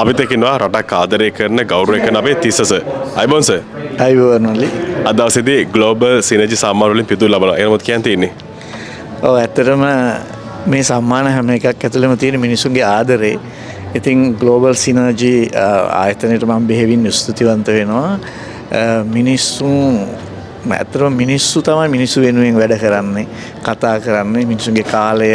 අපිත් එක්කින්නවා රටක් ආදරය කරන ගෞරවය කරන අපේ තිස්සස. අයිබෝන් සර්. අයිබෝන් වලි. අද දවසේදී ග්ලෝබල් සිනර්ජි සම්මාන වලින් පිදුම් ලබනවා. එහෙනම් මොකද කියන්න තියෙන්නේ? ඔව් ඇත්තටම මේ සම්මාන හැම එකක් ඇතුළෙම තියෙන මිනිසුන්ගේ ආදරේ. ඉතින් ග්ලෝබල් සිනර්ජි ආයතනයට මම බෙහෙවින් ස්තුතිවන්ත වෙනවා. මිනිස්සුන් ඇත්තටම මිනිස්සු තමයි මිනිස්සු වෙනුවෙන් වැඩ කරන්නේ, කතා කරන්නේ, මිනිසුන්ගේ කාලය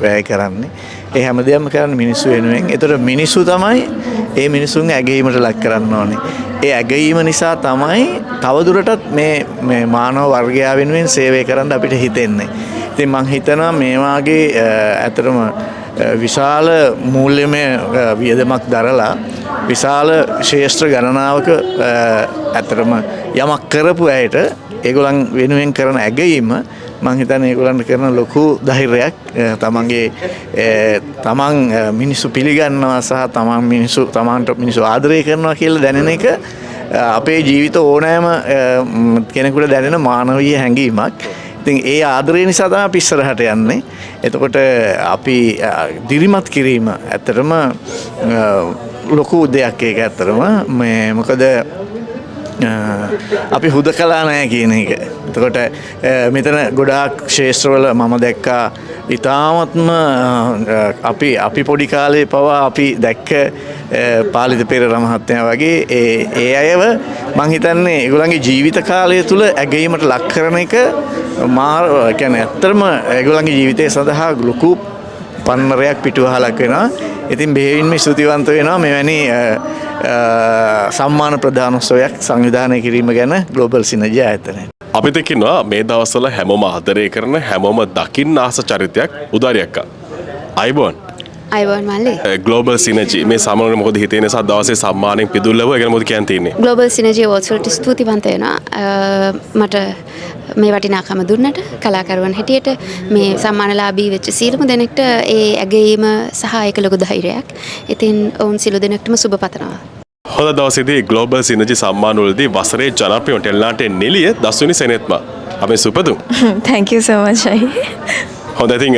වැය කරන්නේ. ඒ හැමදේම කරන්නේ මිනිස්සු වෙනුවෙන්. ඒතර මිනිස්සු තමයි ඒ මිනිසුන්ගේ ඇගීමට ලක් කරන්න ඕනේ. ඒ ඇගීම නිසා තමයි තවදුරටත් මේ මානව වර්ගයා වෙනුවෙන් සේවය කරන්න අපිට හිතෙන්නේ. ඉතින් මම හිතනවා මේ වාගේ ඇත්තටම විශාල මූල්‍යමය වියදමක් දරලා විශාල ශේෂ්ත්‍ර ගණනාවක ඇත්තටම යමක් කරපු අයට ඒගොල්ලන් වෙනුවෙන් කරන ඇගයීම මම හිතන්නේ ඒගොල්ලන්ට කරන ලොකු ධෛර්යයක් තමන් මිනිස්සු පිළිගන්නවා සහ තමන්ට මිනිස්සු ආදරය කරනවා කියලා දැනෙන එක අපේ ජීවිත ඕනෑම කෙනෙකුට දැනෙන මානවීය හැඟීමක්. ඉතින් ඒ ආදරය නිසා තමයි අපි ඉස්සරහට යන්නේ. එතකොට අපි දිරිමත් කිරීම ඇත්තටම ලොකු දෙයක් ඒක ඇත්තටම මොකද අපි හුදකලා නැහැ කියන එක. එතකොට මෙතන ගොඩාක් ක්ෂේත්‍රවල මම දැක්කා ඉතාමත්ම අපි පොඩි කාලේ පවා අපි දැක්ක පාලිත පෙරේරා මහත්මයා වගේ ඒ අයව මං හිතන්නේ ඒගොල්ලන්ගේ ජීවිත කාලය තුල ඇගීමට ලක් කරන එක කියන්නේ ඇත්තටම ඒගොල්ලන්ගේ ජීවිතය සඳහා ලොකු පන්නරයක් පිටුවහලක් වෙනවා. ඉතින් බෙහෙවින්ම ස්තුතිවන්ත වෙනවා මෙවැනි සම්මාන ප්‍රදානෝත්සවයක් සංවිධානය කිරීම ගැන ග්ලෝබල් සිනර්ජි ආයතනය. අපිත් එක්කින්නවා මේ දවස්වල හැමෝම ආදරය කරන හැමෝම දකින්න ආස චරිතයක් උදාරියක්. අයිබෝන්. අයිබෝන් මල්ලි. ග්ලෝබල් සිනර්ජි මේ සම්මානෙ මොකද හිතේ නිසා දවසේ සම්මානෙන් පිදුම් ලැබුවා ගැන මොකද කියන්න තියෙන්නේ? ග්ලෝබල් සිනර්ජි අවුට්ස් වලට ස්තුතිවන්ත වෙනවා. මට මේ වටිනාකම දුන්නට කලාකරුවන් හැටියට මේ සම්මානලාභී වෙච්ච සියලුම දෙනෙක්ට ඒ ඇගයීම සහ ඒක ලොකු ධෛර්යයක්. ඉතින් ඔවුන් සියලු දෙනෙක්ටම සුබ පතනවා. හොඳ දවසේදී ග්ලෝබල් සිනර්ජි සම්මාන වලදී වසරේ ජනප්‍රිය ටෙලිනාට්‍ය නිලිය 10 වෙනි සෙනෙත්ම අපි සුපදුම්. Thank you so much. හොඳ ඉතින්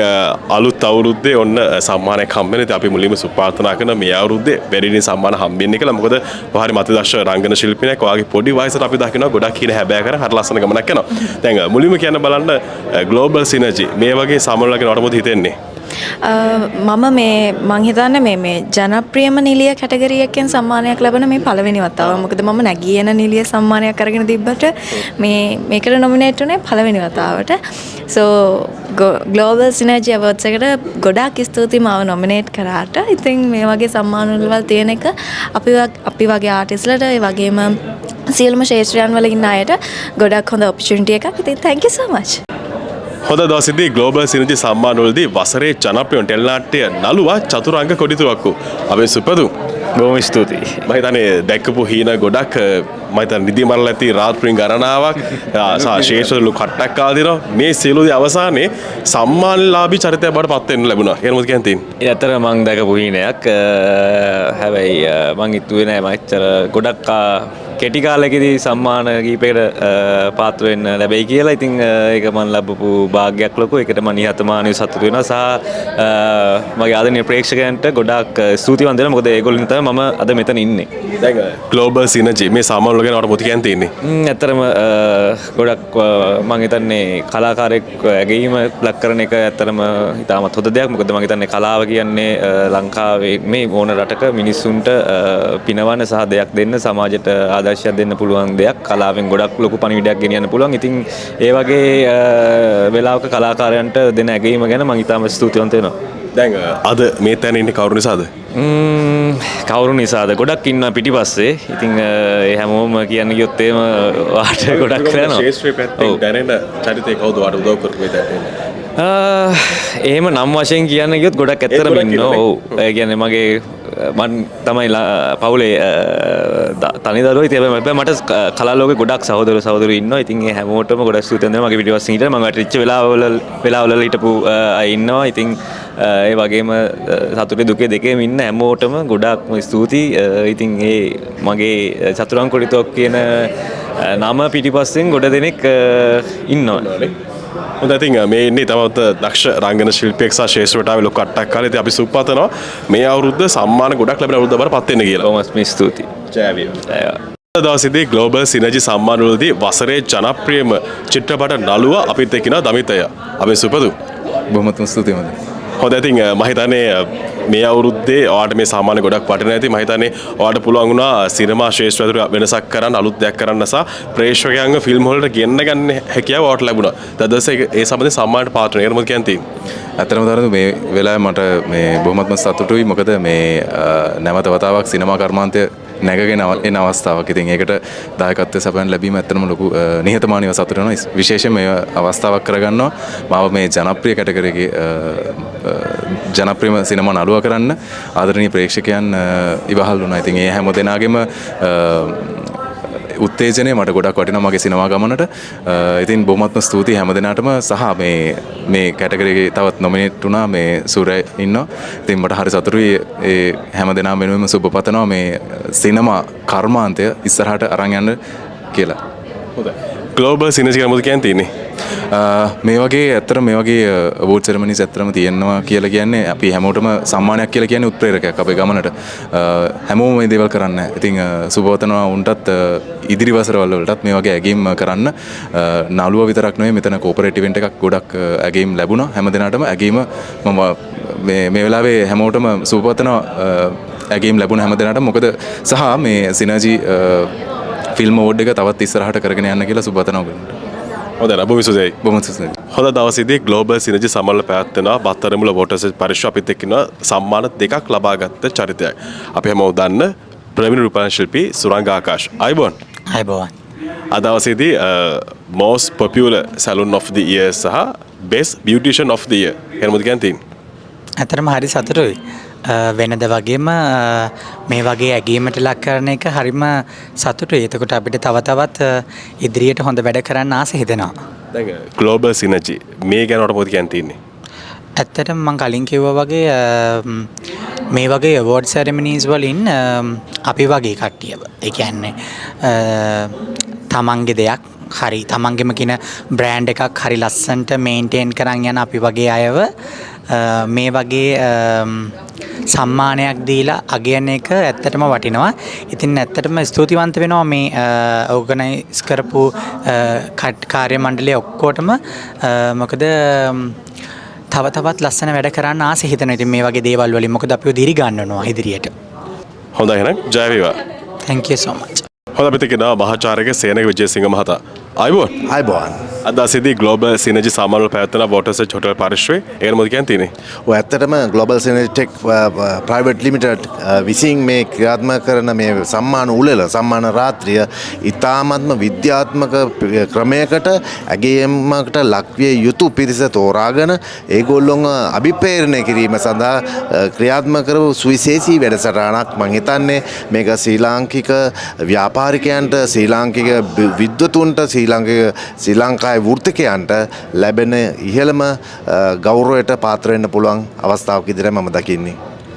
අලුත් අවුරුද්දේ ඔන්න සම්මානයක් හම්බෙන ඉතින් අපි මුලින්ම සුප්‍රාර්ථනා කරන මේ අවුරුද්දේ වැඩිදින සම්මාන හම්බෙන්නේ කියලා. මොකද ඔහරි මතදර්ශ රංගන ශිල්පියෙක් ඔයාගේ පොඩි වයසට අපි දකිනවා ගොඩක් කියන හැබෑ කර හරි ලස්සන ගමනක් යනවා. දැන් මුලින්ම කියන්න බලන්න ග්ලෝබල් සිනර්ජි මේ වගේ සම්මාන වලට මොකද හිතෙන්නේ? මං හිතන්නේ මේ ජනප්‍රියම නිලිය කැටගරි එකෙන් සම්මානයක් ලැබෙන මේ පළවෙනි වතාව. මොකද මම නැගියන නිලිය සම්මානයක් අරගෙන තිබ්බට මේකට නොමිනේට් වුණේ පළවෙනි වතාවට. So Global Synergy Awards එකට ගොඩාක් ස්තුතියි මාව නොමිනේට් කරාට. ඉතින් මේ වගේ සම්මාන වල තියෙන එක අපි වගේ ආටිස්ට්ලට ඒ වගේම සියලුම ශේෂ්ත්‍රයන් වල ඉන්න අයට ගොඩක් හොඳ ඔපචුනිටි එකක්. ඉතින් thank you so much. හොඳ දවසේදී ග්ලෝබල් සිනර්ජි සම්මාන වලදී වසරේ ජනප්‍රිය ටෙලිනාට්‍ය නළුවා චතුරංග කොඩිතුවක්කු අපි සුපදුම්. බොහොම ස්තුතියි. මම හිතන්නේ දැක්කපු හීන ගොඩක් මම හිතන්නේ නිදි මරලා ඇති රාත්‍රින් ගණනාවක් ශේෂ්ත්‍රලු කට්ටක් ආදිනවා. මේ සියලුදී අවසානයේ සම්මානලාභී චරිතයක් බවට පත් වෙන්න ලැබුණා. ඒක මොකද කියන්නේ? ඒ අතර මම දැකපු හීනයක්. හැබැයි මං හිතුවේ නෑ මම ඇත්තට ගොඩක් කෙටි කාලෙකදී සම්මාන කීපයකට පාත්‍ර වෙන්න ලැබෙයි කියලා. ඉතින් ඒක මම ලැබපු භාග්යක් ලොකු. ඒකට මම නිහතමානීව සතුටු වෙනවා සහ මගේ ආදරණීය ප්‍රේක්ෂකයන්ට ගොඩාක් ස්තුතිවන්ත වෙනවා. මොකද ඒගොල්ලෝ තමයි මම අද මෙතන ඉන්නේ. දැන් ග්ලෝබල් සිනර්ජි මේ සම්මාන වල ගැන මොකද කියන්න තියෙන්නේ? ඇත්තටම ගොඩක් මම හිතන්නේ කලාකාරයෙක් ඇගීම ලක් කරන එක ඇත්තටම ඉතාමත් හොඳ දෙයක්. මොකද මම හිතන්නේ කලාව කියන්නේ ලංකාවේ මේ ඕන රටක මිනිස්සුන්ට පිනවන සහ දෙයක් දෙන්න සමාජයට ආදර්ශයක් දෙන්න පුළුවන් දෙයක්. කලාවෙන් ගොඩක් ලොකු පණිවිඩයක් ගෙනියන්න පුළුවන්. ඉතින් ඒ වගේ වෙලාවක කලාකාරයන්ට දෙන ඇගීම ගැන මම ඉතාම ස්තුතිවන්ත වෙනවා. දැන් අද මේ තැන ඉන්නේ කවුරු නිසාද? කවුරු නිසාද? ගොඩක් ඉන්නවා පිටිපස්සේ. ඉතින් ඒ හැමෝම කියන්න ගියොත් එහෙම වාට ගොඩක් කරනවා. ශේෂ්ත්‍රයේ පැත්තෙන් දැනෙන චරිතේ කවුද වාට උදව් කරපු මේ තැන? එහෙම නම් වශයෙන් කියන්න ගියොත් ගොඩක් ඇත්තටම ඉන්නවා. ඔව්. ඒ කියන්නේ මගේ මම තමයි පවුලේ තනි දරුවෝ. ඉතින් මට කලා ලෝකේ ගොඩක් සහෝදරයෝ ඉන්නවා. ඉතින් ඒ හැමෝටම ගොඩක් ස්තුතියි දෙනවා. මගේ පිටිපස්සෙන් හිටියා මම වැටිච්ච වෙලාවවල හිටපු අය ඉන්නවා. ඉතින් ඒ වගේම සතුටේ දුකේ දෙකේම ඉන්න හැමෝටම ගොඩාක්ම ස්තුතියි. ඉතින් ඒ මගේ චතුරංග කොඩිතුවක් කියන නම පිටිපස්සෙන් ගොඩ දෙනෙක් ඉන්නවා. හොඳ ඉතින් මේ ඉන්නේ තමත් දක්ෂ රංගන ශිල්පියෙක් සහ ශේෂ්ඨවටාවේ ලොකු අට්ටක් කාලේ ඉතින් අපි සුප්පතනවා මේ අවුරුද්ද සම්මාන ගොඩක් ලැබෙන අවුරුද්ද බර පත් වෙන්න කියලා. බොහොම ස්තුතියි. ජය වේවා. දවසේදී ග්ලෝබල් සිනර්ජි සම්මානවලදී වසරේ ජනප්‍රියම චිත්‍රපට නළුව අපිත් එක්කිනවා දමිතය. අපි සුපදු. බොහොමත්ම ස්තුතියි මම. හොඳ ඉතින් මම හිතන්නේ මේ අවුරුද්දේ ඔයාලට මේ සම්මාන ගොඩක් වටිනවා ඇති. මම හිතන්නේ ඔයාලට පුළුවන් වුණා සිනමා ශාස්ත්‍රය ඇතුළේ වෙනසක් කරන්න අලුත් දෙයක් කරන්න සහ ප්‍රේක්ෂකයන්ව ෆිල්ම් වලට ගෙන්න ගන්න හැකියාව ඔයාලට ලැබුණා. දවසේ ඒ සම්බන්ධයෙන් සම්මානට පාත්‍ර වෙනවා. ඒකට මොකද කියන්නේ? ඇත්තටම දරදු මේ වෙලාවේ මට මේ බොහොමත්ම සතුටුයි. මොකද මේ නැවත වතාවක් සිනමා කර්මාන්තය නැගගෙන එන අවස්ථාවක්. ඉතින් ඒකට දායකත්වය සපයන ලැබීම ඇත්තටම ලොකු නිහතමානීව සතුට වෙනවා. විශේෂයෙන් මේ අවස්ථාවක් කරගන්නවා මාව මේ ජනප්‍රිය කැටගරියගේ ජනප්‍රියම සිනමා නළුවා කරන්න ආදරණීය ප්‍රේක්ෂකයන් ඉවහල් වුණා. ඉතින් ඒ හැම දෙනාගේම උත්තේජනය මට ගොඩක් වටිනවා මගේ සිනමා ගමනට. ඉතින් බොහොමත්ම ස්තුතියි හැම දෙනාටම සහ මේ කැටගරියේ තවත් නොමිනේට් වුණා මේ සූර්ය ඉන්නවා. ඉතින් මට හරි සතුටුයි ඒ හැම දෙනාම වෙනුවෙන්ම සුබ පතනවා මේ සිනමා කර්මාන්තය ඉස්සරහට අරන් යන්න කියලා. හොඳයි. ග්ලෝබල් සිනර්ජි කියලා මොකද කියන්නේ? මේ වගේ ඇත්තට මේ වගේ අවෝඩ් සෙරමනිස් ඇත්තටම තියෙනවා කියලා කියන්නේ අපි හැමෝටම සම්මානයක් කියලා කියන්නේ උත්ප්‍රේරකයක් අපේ ගමනට. හැමෝම මේ දේවල් කරන්නේ. ඉතින් සුබවතනවා උන්ටත් ඉදිරි වසරවල වලටත් මේ වගේ ඇගීම් කරන්න. නළුව විතරක් නෙවෙයි මෙතන කෝපරේට් ඉවෙන්ට් එකක් ගොඩක් ඇගීම් ලැබුණා. හැම දිනකටම ඇගීම මම මේ වෙලාවේ හැමෝටම සුබවතනවා ඇගීම් ලැබුණ හැම දිනකටම. මොකද සහ මේ සිනර්ජි ෆිල්ම් අවෝඩ් එක තවත් ඉස්සරහට කරගෙන යන්න කියලා සුබවතනවා ඔයගොල්ලන්ට. හොඳයි බොහොම සුසයි. බොහොම සුසයි. හොඳ දවසේදී ග්ලෝබල් සිනර්ජි සම්මාන පැවැත්වෙනවා බත්තරමුල වෝටර්ස් පරිශ්‍රය අපිත් එක්ක ඉන්න සම්මාන දෙකක් ලබාගත් චරිතයක්. අපි හැමෝම දන්න ප්‍රවීණ රූපවාහිනී ශිල්පී සුරංග ආකාශ්. අයබෝන්. අයබෝන්. අද දවසේදී most popular salon of the year සහ best beautician of the year. එහෙනම් මොකද කියන්නේ? ඇත්තටම හරි සතුටුයි. වෙනද වගේම මේ වගේ ඇගීමට ලක් කරන එක හරිම සතුටුයි. එතකොට අපිට තව තවත් ඉදිරියට හොඳ වැඩ කරන්න ආස හිතෙනවා. දැන් ග්ලෝබල් සිනර්ජි මේ ගැන මොකද කියන්නේ? ඇත්තටම මම කලින් කිව්වා වගේ මේ වගේ අවෝඩ් සෙරමනීස් වලින් අපි වගේ කට්ටියව ඒ කියන්නේ තමන්ගේ දෙයක් හරි තමන්ගෙම කියන බ්‍රෑන්ඩ් එකක් හරි ලස්සනට මේන්ටේන් කරන් යන අපි වගේ අයව මේ වගේ සම්මානයක් දීලා අගයන එක ඇත්තටම වටිනවා. ඉතින් ඇත්තටම ස්තුතිවන්ත වෙනවා මේ ඕගනයිස් කරපු කාර්ය මණ්ඩලය ඔක්කොටම. මොකද තව තවත් ලස්සන වැඩ කරන්න ආස හිතෙනවා. ඉතින් මේ වගේ දේවල් වලින් මොකද අපිව දිරි ගන්නනවා ඉදිරියට. හොඳයි එහෙනම් ජය වේවා. Thank you so much. හොඳ අපිට කියනවා මහාචාර්යක සේනක විජේසිංහ මහතා. අයබෝන්. අයබෝන්. අද දවසේදී ග්ලෝබල් සිනර්ජි සම්මාන පැවැත්වෙන වෝටර්ස් හොටල් පරිශ්‍රයේ ඒකට මොකද කියන්නේ? ඔය ඇත්තටම ග්ලෝබල් සිනර්ජි ටෙක් ප්‍රයිවට් ලිමිටඩ් විසින් මේ ක්‍රියාත්මක කරන මේ සම්මාන උළෙල සම්මාන රාත්‍රිය ඉතාමත්ම විද්‍යාත්මක ක්‍රමයකට ඇගයීමකට ලක්විය යුතු පිරිස තෝරාගෙන ඒගොල්ලොන්ව අභිප්‍රේරණය කිරීම සඳහා ක්‍රියාත්මක කරපු සුවිශේෂී වැඩසටහනක්. මම හිතන්නේ මේක ශ්‍රී ලාංකික ව්‍යාපාරිකයන්ට ශ්‍රී ලාංකික විද්වතුන්ට ශ්‍රී ලංකාවේ වෘත්තිකයන්ට ලැබෙන ඉහළම ගෞරවයට පාත්‍ර වෙන්න පුළුවන් අවස්ථාවක් විදිහට මම දකින්නේ.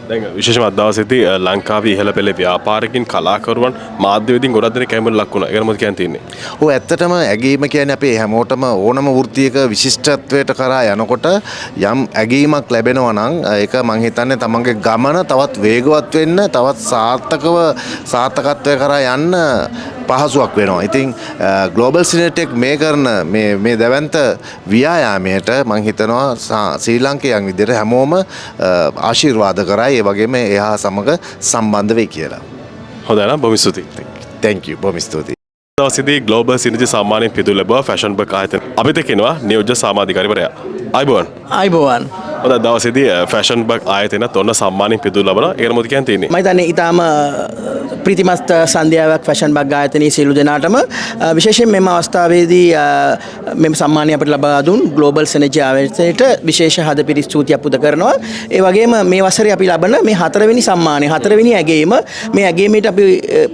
දැන් විශේෂම අද දවසේදී ලංකාවේ ඉහළ පෙළේ ව්‍යාපාරිකින් කලාකරුවන් මාධ්‍යවේදීන් ගොඩක් දෙනෙක් කැමරට ලක් වුණා. ඒකට මොකද කියන්නේ? ඔව් ඇත්තටම ඇගීම කියන්නේ අපේ හැමෝටම ඕනම වෘත්තියක විශිෂ්ටත්වයට කරා යනකොට යම් ඇගීමක් ලැබෙනවා නම් ඒක මම හිතන්නේ තමන්ගේ ගමන තවත් වේගවත් වෙන්න තවත් සාර්ථකත්වය කරා යන්න පහසුවක් වෙනවා. ඉතින් ග්ලෝබල් සිනර්ජි මේ කරන මේ දැවැන්ත ව්‍යායාමයට මම හිතනවා ශ්‍රී ලාංකිකයන් විදිහට හැමෝම ආශිර්වාද කරයි. ඒ වගේම එහා සමග සම්බන්ධ වෙයි කියලා. හොඳයි නම් බොහොම ස්තුතියි. thank you බොහොම ස්තුතියි. දවසේදී ග්ලෝබල් සිනර්ජි සම්මානයෙන් පිදු ලැබුවා ෆැෂන් බක් ආයතන. අපිට කියනවා නියෝජ්‍ය සමාධිකාරීවරයා. අයබෝන්. අයිබෝවන්. හොඳ දවසේදී ෆැෂන් බක් ආයතනත් ඔන්න සම්මානයෙන් පිදු ලබනවා. ඒකට මොකද කියන්නේ? මම හිතන්නේ ඊටාම ප්‍රීතිමත් සන්ධ්‍යාවක් ෆැෂන් බක් ආයතනයේ සියලු දෙනාටම විශේෂයෙන් මෙම අවස්ථාවේදී මෙම සම්මානය අපිට ලබා දුන් ග්ලෝබල් සිනර්ජි ආයතනයට විශේෂ හදපිරි ස්තුතියක් පුද කරනවා. ඒ වගේම මේ වසරේ අපි ලබන මේ 4 වෙනි සම්මානය 4 වෙනි ඇගයීම මේ ඇගයීමට අපි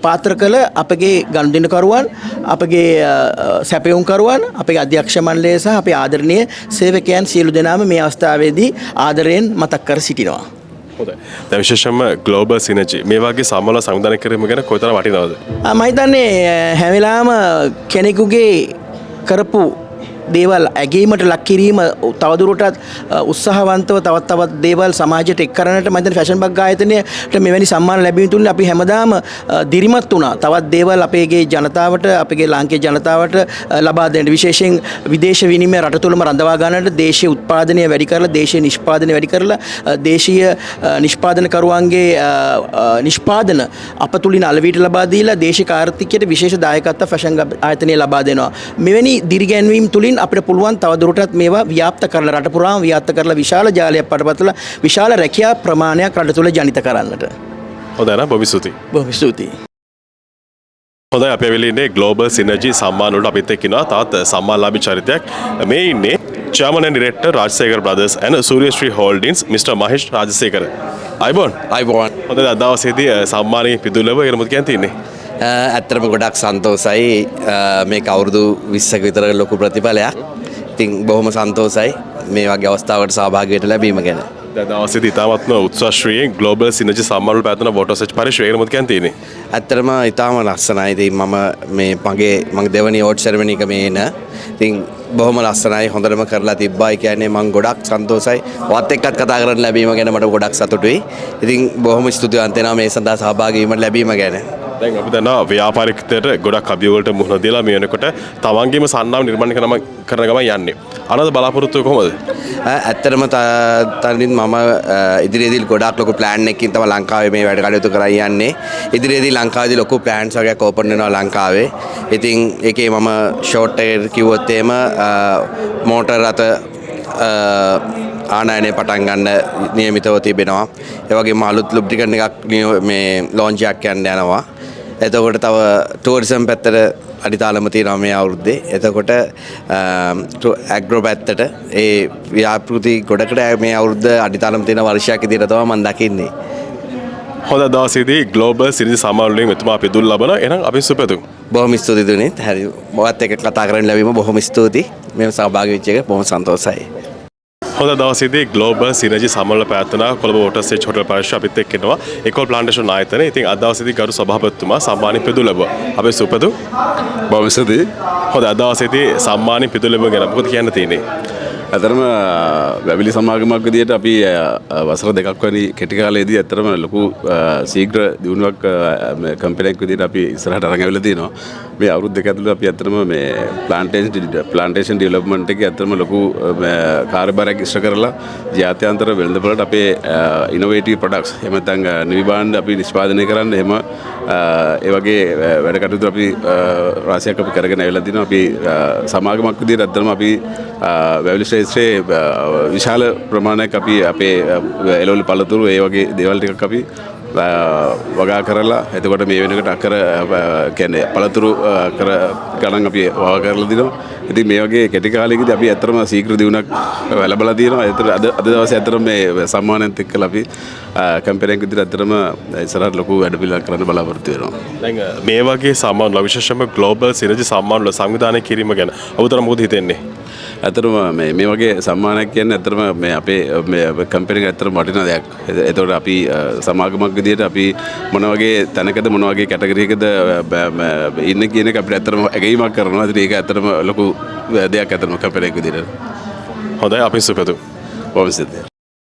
පාත්‍ර කළ අපගේ ගනුදෙනුකරුවන් අපගේ සැපයුම්කරුවන් අපගේ අධ්‍යක්ෂ මණ්ඩලය සහ අපේ ආදරණීය සේවකයන් සියලු දෙනාම මේ අවස්ථාවේදී ආදරයෙන් මතක් කර සිටිනවා. හොඳයි. දැන් විශේෂයෙන්ම ග්ලෝබල් සිනර්ජි මේ වගේ සම්මාන සංවිධානය කිරීම ගැන කොයිතරම් වටිනවද? මම හිතන්නේ හැම වෙලාවම කෙනෙකුගේ කරපු දේවල් ඇගීමට ලක් කිරීම තවදුරටත් උත්සාහවන්තව තවත් දේවල් සමාජයට එක් කරන්නට මම හිතන්නේ ෆැෂන් බග් ආයතනයට මෙවැනි සම්මාන ලැබීම තුලින් අපි හැමදාම දිරිමත් වුණා. තවත් දේවල් අපේගේ ජනතාවට අපගේ ලාංකික ජනතාවට ලබා දෙන්න විශේෂයෙන් විදේශ විනිමය රට තුළම රඳවා ගන්නට දේශීය උත්පාදනය වැඩි කරලා දේශීය නිෂ්පාදනය වැඩි කරලා දේශීය නිෂ්පාදනකරුවන්ගේ නිෂ්පාදන අප තුලින් අලෙවිට ලබා දීලා දේශික ආර්ථිකයට විශේෂ දායකත්ව ෆැෂන් ආයතනය ලබා දෙනවා. මෙවැනි දිරිගැන්වීම් තුලින් අපිට පුළුවන් තවදුරටත් මේවා ව්‍යාප්ත කරලා රට පුරාම ව්‍යාප්ත කරලා විශාල ජාලයක් පටපත්ලා විශාල රැකියා ප්‍රමාණයක් රට තුළ ජනිත කරන්නට. හොඳයි නම් බොහොම ස්තුතියි. බොහොම ස්තුතියි. හොඳයි අපි ඇවිල්ලා ඉන්නේ ග්ලෝබල් සිනර්ජි සම්මාන වලට අපිත් එක්ක ඉනවා තවත් සම්මානලාභී චරිතයක්. මේ ඉන්නේ Chairman and Director Rajasekara Brothers and Surya Sri Holdings Mr. Mahesh Rajasekara. අයිබෝන්. හොඳයි අද දවසේදී සම්මානයේ පිදුලව කියලා මොකද කියන්න තියෙන්නේ? ඇත්තටම ගොඩක් සන්තෝසයි මේක අවුරුදු 20ක විතර ලොකු ප්‍රතිඵලයක්. ඉතින් බොහොම සන්තෝසයි මේ වගේ අවස්ථාවකට සහභාගී වෙන්න ලැබීම ගැන. දවසේදී ඉතාමත්ම උත්සාහශ්‍රීයෙන් ග්ලෝබල් සිනර්ජි සම්මාන වල පැවැත්වෙන වෝටර් සර්ච් පරිශ්‍රය මොකද කියන්න තියෙන්නේ? ඇත්තටම ඉතාම ලස්සනයි. ඉතින් මගේ දෙවනි ඕට් සෙරමනි එක මේ එන. ඉතින් බොහොම ලස්සනයි හොඳටම කරලා තිබ්බයි කියන්නේ මම ගොඩක් සන්තෝසයි. වත් එක්කත් කතා කරන්න ලැබීම ගැන මට ගොඩක් සතුටුයි. ඉතින් බොහොම ස්තුතිවන්ත වෙනවා මේ සඳහා සහභාගී වීමට ලැබීම ගැන. දැන් අපි දන්නවා ව්‍යාපාරිකත්වයට ගොඩක් අභියෝගවලට මුහුණ දීලා මේ වෙනකොට තමන්ගේම සන්නාම නිර්මාණය කරන ගමන් යන්නේ. අනද බලාපොරොත්තු කොහොමද? ඇත්තටම තනින් මම ඉදිරියේදී ගොඩක් ලොකු ප්ලෑන් එකකින් තමයි ලංකාවේ මේ වැඩ කටයුතු කරන් යන්නේ. ඉදිරියේදී ලංකාවේදී ලොකු ප්ලෑන්ස් වගේක් ඕපන් වෙනවා ලංකාවේ. ඉතින් ඒකේ මම ෂෝට් එක කිව්වොත් එහෙම මෝටර් රථ ආනයනය පටන් ගන්න නියමිතව තිබෙනවා. ඒ වගේම අලුත් ලුබ්‍රිකන්ට් එකක් මේ ලොන්ච් එකක් යන්න යනවා. එතකොට තව ටූරිසම් පැත්තට අඩිතාලම තියෙනවා මේ අවුරුද්දේ. එතකොට ඇග්‍රෝ පැත්තට ඒ ව්‍යාපෘති ගොඩකට මේ අවුරුද්ද අඩිතාලම තියෙන වර්ෂයක් විදිහට තමයි මම දකින්නේ. හොඳ දවසේදී ග්ලෝබල් සිනර්ජි සම්මාන වලින් මෙතුමා අපි දුල් ලබන එහෙනම් අපි සුපතුම්. බොහොම ස්තුතියි දුනේ. හරි. මොකත් එක්ක කතා කරන්න ලැබීම බොහොම ස්තුතියි. මේ සහභාගී වෙච්ච එක බොහොම සන්තෝෂයි. හොඳ දවසේදී ග්ලෝබල් සිනර්ජි සම්මාන වල පැවැත්වෙන කොළඹ වෝටර් සර්ච් හොටල් පරිශ්‍රය අපිත් එක්ක ඉන්නවා. ඒකෝල් ප්ලාන්ටේෂන් ආයතනයේ. ඉතින් අද දවසේදී ගරු සභාපතිතුමා සම්මානිත පිදු ලැබුවා. අපි සුපතුම්. බොහොම ස්තුතියි. හොඳ අද දවසේදී සම්මානිත පිදු ලැබුම ගැන මොකද කියන්න තියෙන්නේ? ඇතරම වැවිලි සමාගමක් විදියට අපි වසර දෙකක් වැනි කෙටි කාලයේදී ඇත්තටම ලොකු ශීඝ්‍ර දියුණුවක් කම්පැනියක් විදියට අපි ඉස්සරහට අරන් ඇවිල්ලා තියෙනවා. මේ අවුරුදු දෙක ඇතුළත අපි ඇත්තටම මේ ප්ලාන්ටේෂන් ඩෙවලොප්මන්ට් එකේ ඇත්තටම ලොකු කාර්යභාරයක් ඉෂ්ට කරලා ජාත්‍යන්තර වෙළඳපොළට අපේ ඉනෝවේටිව් ප්‍රොඩක්ට්ස් එහෙම නැත්නම් නිවි භාණ්ඩ අපි නිෂ්පාදනය කරන්න එහෙම ඒ වගේ වැඩ කටයුතු අපි රාශියක් අපි කරගෙන ඇවිල්ලා තිනවා. අපි සමාගමක් විදියට ඇත්තටම අපි වැවිලි ශ්‍රේෂ්ඨයේ විශාල ප්‍රමාණයක් අපි අපේ එළවලු පළතුරු ඒ වගේ දේවල් ටිකක් අපි වගා කරලා එතකොට මේ වෙනකොට අකර කියන්නේ පළතුරු අකර ගණන් අපි වගා කරලා දිනවා. ඉතින් මේ වගේ කෙටි කාලයකදී අපි ඇත්තටම ශීඝ්‍ර දියුණුවක් ලැබලා තියෙනවා. ඒතර අද දවසේ ඇත්තටම මේ සම්මානයත් එක්කලා අපි කම්පැනියක් විදිහට ඇත්තටම ඉස්සරහට ලොකු වැඩ පිළිවෙලක් කරන්න බලාපොරොත්තු වෙනවා. දැන් මේ වගේ සම්මාන වල විශේෂයෙන්ම ග්ලෝබල් සිනර්ජි සම්මාන වල සංවිධානය කිරීම ගැන ඔබතර මොකද හිතෙන්නේ? ඇතරම මේ වගේ සම්මානයක් කියන්නේ ඇතරම මේ අපේ මේ කම්පැනි එක ඇතරම වටිනා දෙයක්. ඒතකොට අපි සමාගමක් විදිහට අපි මොන වගේ තැනකද මොන වගේ කැටගරි එකද ඉන්නේ කියන එක අපිට ඇතරම ඇගීමක් කරනවා. ඉතින් ඒක ඇතරම ලොකු දෙයක් ඇතරම කම්පැනි එක විදිහට. හොඳයි අපි සුපතුම්. බොහොම ස්තුතියි.